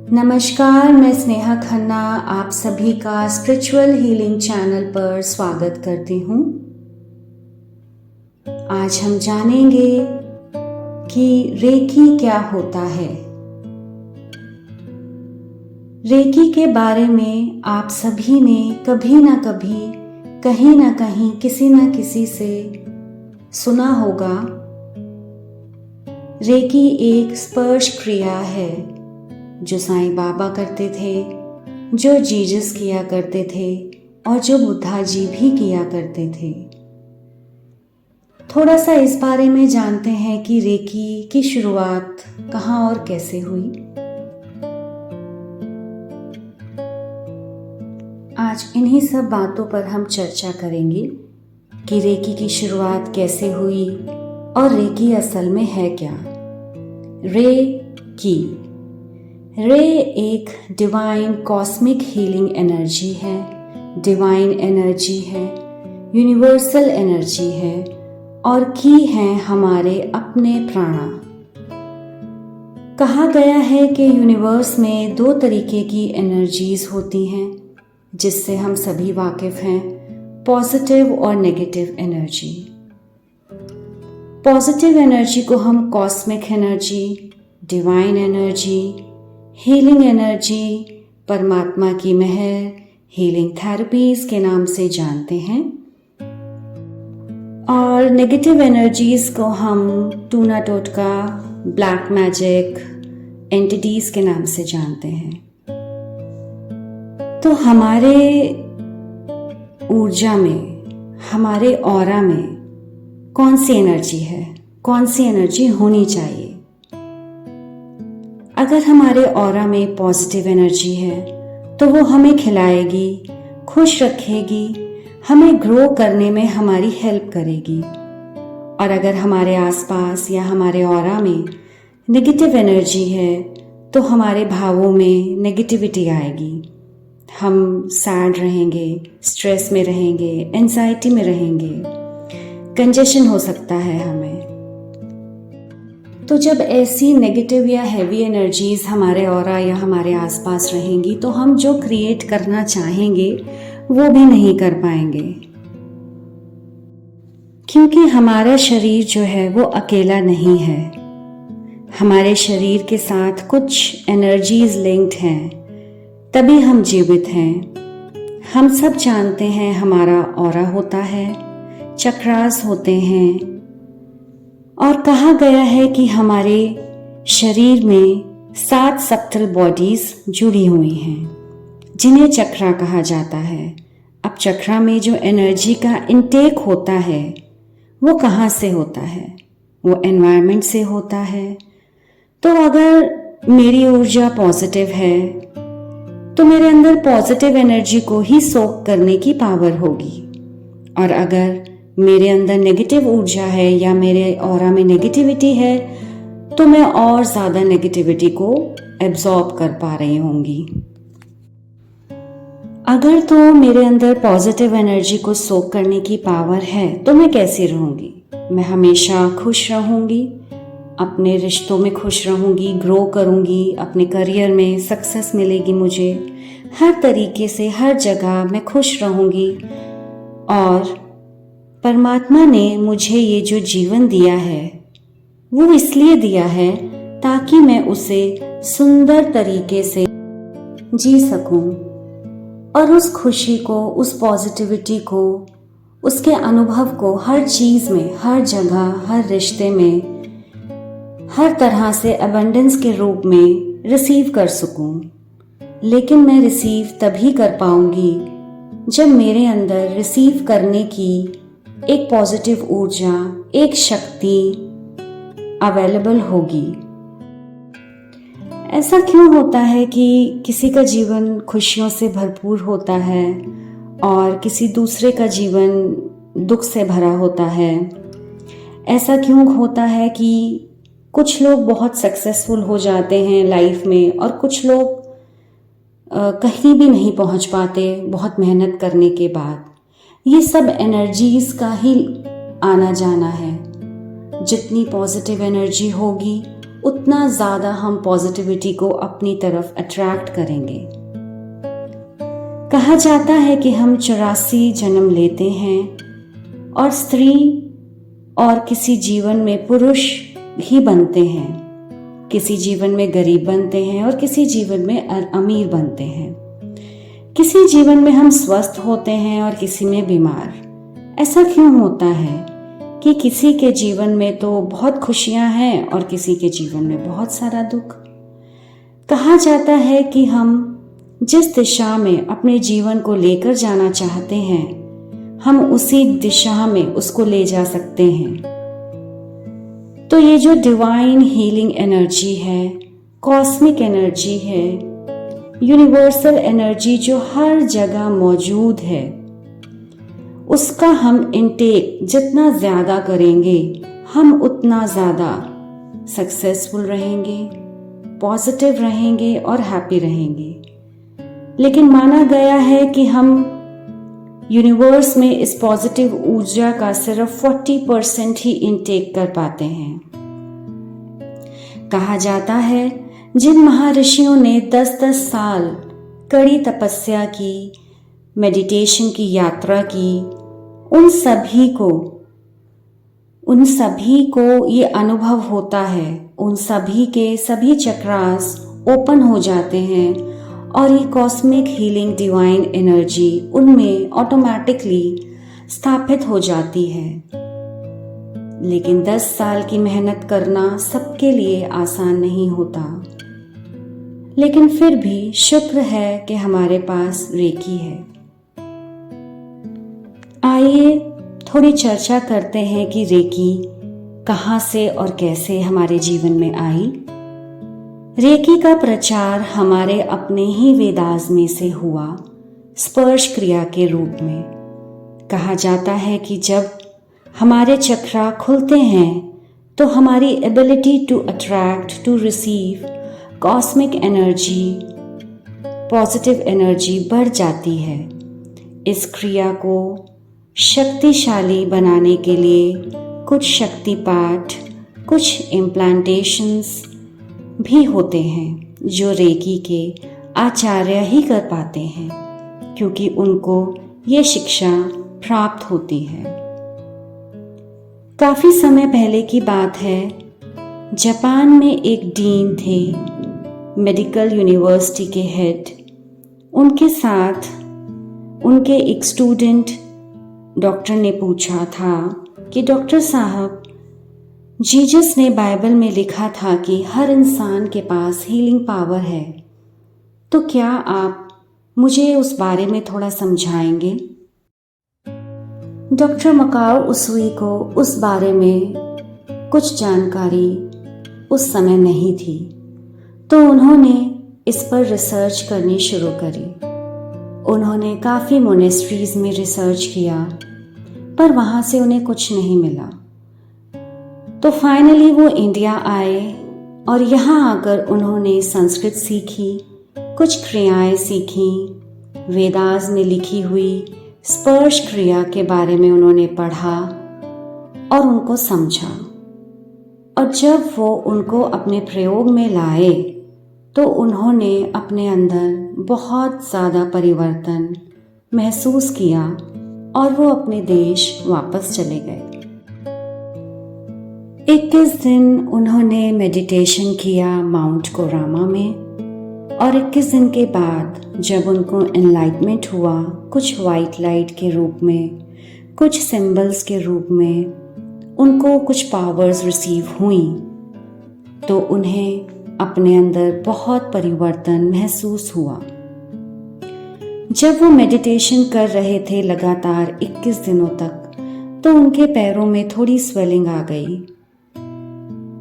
नमस्कार, मैं स्नेहा खन्ना आप सभी का स्पिरिचुअल हीलिंग चैनल पर स्वागत करती हूँ। आज हम जानेंगे कि रेकी क्या होता है। रेकी के बारे में आप सभी ने कभी ना कभी, कहीं ना कहीं, किसी ना किसी से सुना होगा। रेकी एक स्पर्श क्रिया है जो साईं बाबा करते थे, जो जीसस किया करते थे और जो बुद्धा जी भी किया करते थे। थोड़ा सा इस बारे में जानते हैं कि रेकी की शुरुआत कहाँ और कैसे हुई। आज इन्हीं सब बातों पर हम चर्चा करेंगे कि रेकी की शुरुआत कैसे हुई और रेकी असल में है क्या। रे एक डिवाइन कॉस्मिक हीलिंग एनर्जी है, डिवाइन एनर्जी है, यूनिवर्सल एनर्जी है और की है हमारे अपने प्राणा। कहा गया है कि यूनिवर्स में दो तरीके की एनर्जीज होती हैं जिससे हम सभी वाकिफ हैं, पॉजिटिव और नेगेटिव एनर्जी। पॉजिटिव एनर्जी को हम cosmic energy, divine energy, healing energy, परमात्मा की महर, हीलिंग थेरेपीज के नाम से जानते हैं और नेगेटिव एनर्जीज को हम टूना टोटका, ब्लैक मैजिक, एंटिटीज के नाम से जानते हैं। तो हमारे ऊर्जा में, हमारे ऑरा में कौन सी एनर्जी है, कौन सी एनर्जी होनी चाहिए। अगर हमारे ऑरा में पॉजिटिव एनर्जी है तो वो हमें खिलाएगी, खुश रखेगी, हमें ग्रो करने में हमारी हेल्प करेगी। और अगर हमारे आसपास या हमारे ऑरा में नेगेटिव एनर्जी है तो हमारे भावों में नेगेटिविटी आएगी। हम सैड रहेंगे, स्ट्रेस में रहेंगे, एंजाइटी में रहेंगे, कंजेशन हो सकता है हमें। तो जब ऐसी नेगेटिव या हैवी एनर्जीज हमारे ऑरा या हमारे आसपास रहेंगी तो हम जो क्रिएट करना चाहेंगे वो भी नहीं कर पाएंगे, क्योंकि हमारा शरीर जो है वो अकेला नहीं है। हमारे शरीर के साथ कुछ एनर्जीज लिंक्ड हैं, तभी हम जीवित हैं। हम सब जानते हैं हमारा ऑरा होता है, चक्रास होते हैं और कहा गया है कि हमारे शरीर में 7 सबटल बॉडीज जुड़ी हुई हैं जिन्हें चक्रा कहा जाता है। अब चक्रा में जो एनर्जी का इनटेक होता है वो कहाँ से होता है? वो एनवायरनमेंट से होता है। तो अगर मेरी ऊर्जा पॉजिटिव है तो मेरे अंदर पॉजिटिव एनर्जी को ही सोक करने की पावर होगी, और अगर मेरे अंदर नेगेटिव ऊर्जा है या मेरे ऑरा में नेगेटिविटी है तो मैं और ज्यादा नेगेटिविटी को एब्जॉर्ब कर पा रही होंगी। अगर तो मेरे अंदर पॉजिटिव एनर्जी को सोक करने की पावर है तो मैं कैसी रहूंगी? मैं हमेशा खुश रहूंगी, अपने रिश्तों में खुश रहूंगी, ग्रो करूंगी, अपने करियर में सक्सेस मिलेगी मुझे, हर तरीके से हर जगह मैं खुश रहूंगी। और परमात्मा ने मुझे ये जो जीवन दिया है वो इसलिए दिया है ताकि मैं उसे सुंदर तरीके से जी सकूं और उस खुशी को, उस पॉजिटिविटी को, उसके अनुभव को हर चीज में, हर जगह, हर रिश्ते में, हर तरह से अबंडेंस के रूप में रिसीव कर सकूं। लेकिन मैं रिसीव तभी कर पाऊंगी जब मेरे अंदर रिसीव करने की एक पॉजिटिव ऊर्जा, एक शक्ति अवेलेबल होगी। ऐसा क्यों होता है कि किसी का जीवन खुशियों से भरपूर होता है और किसी दूसरे का जीवन दुख से भरा होता है? ऐसा क्यों होता है कि कुछ लोग बहुत सक्सेसफुल हो जाते हैं लाइफ में और कुछ लोग कहीं भी नहीं पहुंच पाते बहुत मेहनत करने के बाद? ये सब एनर्जीज का ही आना जाना है। जितनी पॉजिटिव एनर्जी होगी उतना ज़्यादा हम पॉजिटिविटी को अपनी तरफ अट्रैक्ट करेंगे। कहा जाता है कि हम 84 जन्म लेते हैं और स्त्री और किसी जीवन में पुरुष ही बनते हैं, किसी जीवन में गरीब बनते हैं और किसी जीवन में अमीर बनते हैं, किसी जीवन में हम स्वस्थ होते हैं और किसी में बीमार। ऐसा क्यों होता है कि किसी के जीवन में तो बहुत खुशियां हैं और किसी के जीवन में बहुत सारा दुख? कहा जाता है कि हम जिस दिशा में अपने जीवन को लेकर जाना चाहते हैं, हम उसी दिशा में उसको ले जा सकते हैं। तो ये जो डिवाइन हीलिंग एनर्जी है, कॉस्मिक एनर्जी है, यूनिवर्सल एनर्जी जो हर जगह मौजूद है, उसका हम इनटेक जितना ज़्यादा करेंगे, हम उतना ज़्यादा सक्सेसफुल रहेंगे, पॉजिटिव रहेंगे और हैप्पी रहेंगे। लेकिन माना गया है कि हम यूनिवर्स में इस पॉजिटिव ऊर्जा का सिर्फ 40% ही इनटेक कर पाते हैं। कहा जाता है जिन महर्षियों ने 10-10 साल कड़ी तपस्या की, मेडिटेशन की यात्रा की, उन सभी को ये अनुभव होता है, उन सभी के सभी चक्रास ओपन हो जाते हैं और ये कॉस्मिक हीलिंग डिवाइन एनर्जी उनमें ऑटोमेटिकली स्थापित हो जाती है। लेकिन 10 साल की मेहनत करना सबके लिए आसान नहीं होता। लेकिन फिर भी शुक्र है कि हमारे पास रेकी है। आइए थोड़ी चर्चा करते हैं कि रेकी कहाँ से और कैसे हमारे जीवन में आई। रेकी का प्रचार हमारे अपने ही वेदास में से हुआ, स्पर्श क्रिया के रूप में। कहा जाता है कि जब हमारे चक्रा खुलते हैं तो हमारी ability to attract, to receive cosmic energy, positive energy बढ़ जाती है। इस क्रिया को शक्तिशाली बनाने के लिए कुछ शक्ति पाठ, कुछ इम्प्लांटेशंस भी होते हैं जो रेकी के आचार्य ही कर पाते हैं, क्योंकि उनको ये शिक्षा प्राप्त होती है। काफी समय पहले की बात है, जापान में एक डीन थे, मेडिकल यूनिवर्सिटी के हेड। उनके साथ उनके एक स्टूडेंट डॉक्टर ने पूछा था कि डॉक्टर साहब, जीसस ने बाइबल में लिखा था कि हर इंसान के पास हीलिंग पावर है, तो क्या आप मुझे उस बारे में थोड़ा समझाएंगे? डॉक्टर मकाओ उसुई को उस बारे में कुछ जानकारी उस समय नहीं थी, तो उन्होंने इस पर रिसर्च करनी शुरू करी। उन्होंने काफ़ी मोनेस्ट्रीज में रिसर्च किया, पर वहाँ से उन्हें कुछ नहीं मिला। तो फाइनली वो इंडिया आए और यहाँ आकर उन्होंने संस्कृत सीखी, कुछ क्रियाएं सीखी, वेदास में लिखी हुई स्पर्श क्रिया के बारे में उन्होंने पढ़ा और उनको समझा। और जब वो उनको अपने प्रयोग में लाए तो उन्होंने अपने अंदर बहुत ज़्यादा परिवर्तन महसूस किया और वो अपने देश वापस चले गए। 21 दिन उन्होंने मेडिटेशन किया माउंट कोरामा में, और 21 दिन के बाद जब उनको एनलाइटमेंट हुआ, कुछ वाइट लाइट के रूप में, कुछ सिंबल्स के रूप में उनको कुछ पावर्स रिसीव हुई, तो उन्हें अपने अंदर बहुत परिवर्तन महसूस हुआ। जब वो मेडिटेशन कर रहे थे लगातार 21 दिनों तक, तो उनके पैरों में थोड़ी स्वेलिंग आ गई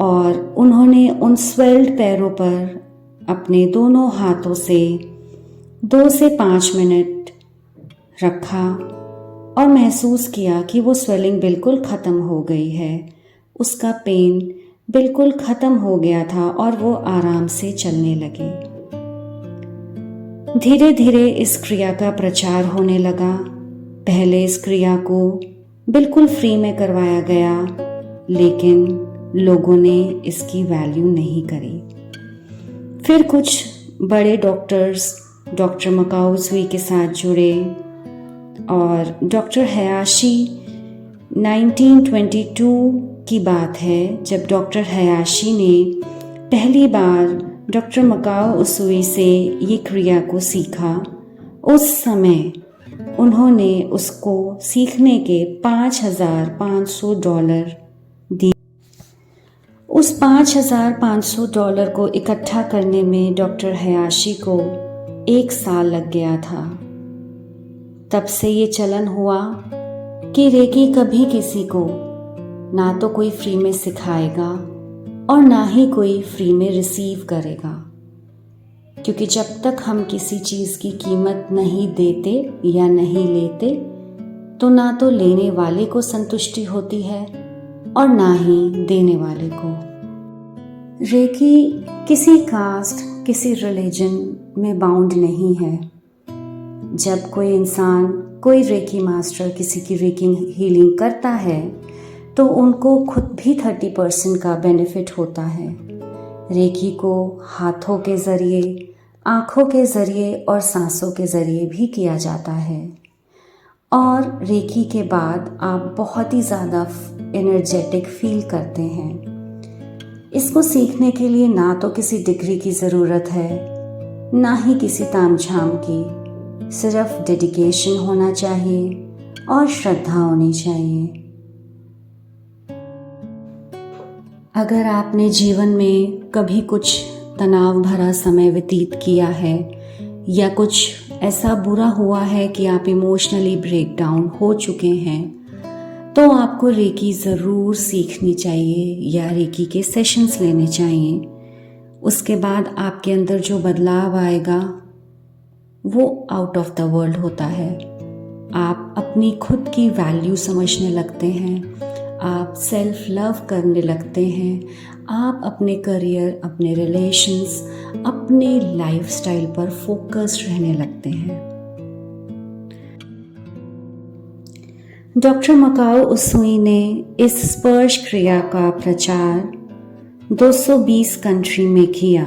और उन्होंने उन स्वेल्ड पैरों पर अपने दोनों हाथों से 2 से 5 मिनट रखा और महसूस किया कि वो स्वेलिंग बिल्कुल ख़त्म हो गई है, उसका पेन बिल्कुल ख़त्म हो गया था और वो आराम से चलने लगे। धीरे धीरे इस क्रिया का प्रचार होने लगा। पहले इस क्रिया को बिल्कुल फ्री में करवाया गया, लेकिन लोगों ने इसकी वैल्यू नहीं करी। फिर कुछ बड़े डॉक्टर्स डॉक्टर मकाओ सुई के साथ जुड़े और डॉक्टर हयाशी 1922 की बात है जब डॉक्टर हयाशी ने पहली बार डॉक्टर मकाओ उसुई से ये क्रिया को सीखा। उस समय उन्होंने उसको सीखने के $5,500 दिए। उस $5,500 को इकट्ठा करने में डॉक्टर हयाशी को 1 साल लग गया था। तब से ये चलन हुआ कि रेकी कभी किसी को ना तो कोई फ्री में सिखाएगा और ना ही कोई फ्री में रिसीव करेगा, क्योंकि जब तक हम किसी चीज़ की कीमत नहीं देते या नहीं लेते तो ना तो लेने वाले को संतुष्टि होती है और ना ही देने वाले को। रेकी किसी कास्ट, किसी रिलीजन में बाउंड नहीं है। जब कोई इंसान, कोई रेकी मास्टर किसी की रेकी हीलिंग करता है तो उनको खुद भी 30% का बेनिफिट होता है। रेकी को हाथों के ज़रिए, आँखों के ज़रिए और सांसों के ज़रिए भी किया जाता है। और रेकी के बाद आप बहुत ही ज़्यादा एनर्जेटिक फील करते हैं। इसको सीखने के लिए ना तो किसी डिग्री की ज़रूरत है, ना ही किसी तामझाम की। सिर्फ डेडिकेशन होना चाहिए और श्रद्धा होनी चाहिए। अगर आपने जीवन में कभी कुछ तनाव भरा समय व्यतीत किया है या कुछ ऐसा बुरा हुआ है कि आप इमोशनली ब्रेकडाउन हो चुके हैं, तो आपको रेकी ज़रूर सीखनी चाहिए या रेकी के सेशंस लेने चाहिए। उसके बाद आपके अंदर जो बदलाव आएगा वो आउट ऑफ द वर्ल्ड होता है। आप अपनी खुद की वैल्यू समझने लगते हैं, आप सेल्फ लव करने लगते हैं, आप अपने करियर, अपने रिलेशंस, अपने लाइफस्टाइल पर फोकस्ड रहने लगते हैं। डॉक्टर मकाओ उसुई ने इस स्पर्श क्रिया का प्रचार 220 कंट्री में किया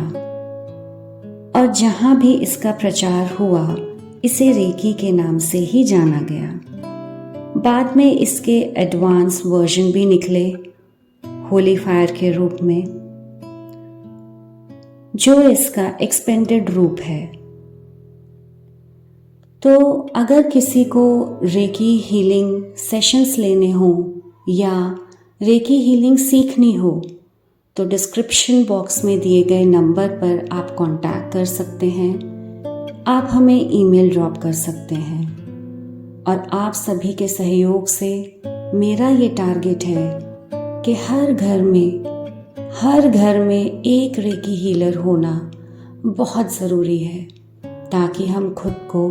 और जहां भी इसका प्रचार हुआ इसे रेकी के नाम से ही जाना गया। बाद में इसके एडवांस वर्जन भी निकले होली फायर के रूप में, जो इसका एक्सपेंडेड रूप है। तो अगर किसी को रेकी हीलिंग सेशंस लेने हो या रेकी हीलिंग सीखनी हो तो डिस्क्रिप्शन बॉक्स में दिए गए नंबर पर आप कांटेक्ट कर सकते हैं। आप हमें ईमेल ड्रॉप कर सकते हैं और आप सभी के सहयोग से मेरा ये टारगेट है कि हर घर में एक रेकी हीलर होना बहुत ज़रूरी है, ताकि हम खुद को,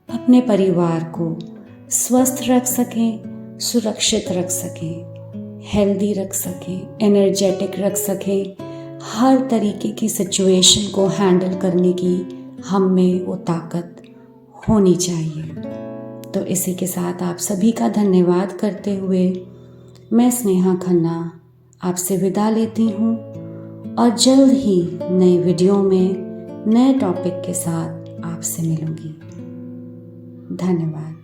अपने परिवार को स्वस्थ रख सकें, सुरक्षित रख सकें, हेल्दी रख सकें, एनर्जेटिक रख सकें। हर तरीके की सिचुएशन को हैंडल करने की हम में वो ताकत होनी चाहिए। तो इसी के साथ आप सभी का धन्यवाद करते हुए मैं स्नेहा खन्ना आपसे विदा लेती हूँ और जल्द ही नए वीडियो में नए टॉपिक के साथ आपसे मिलूंगी। धन्यवाद।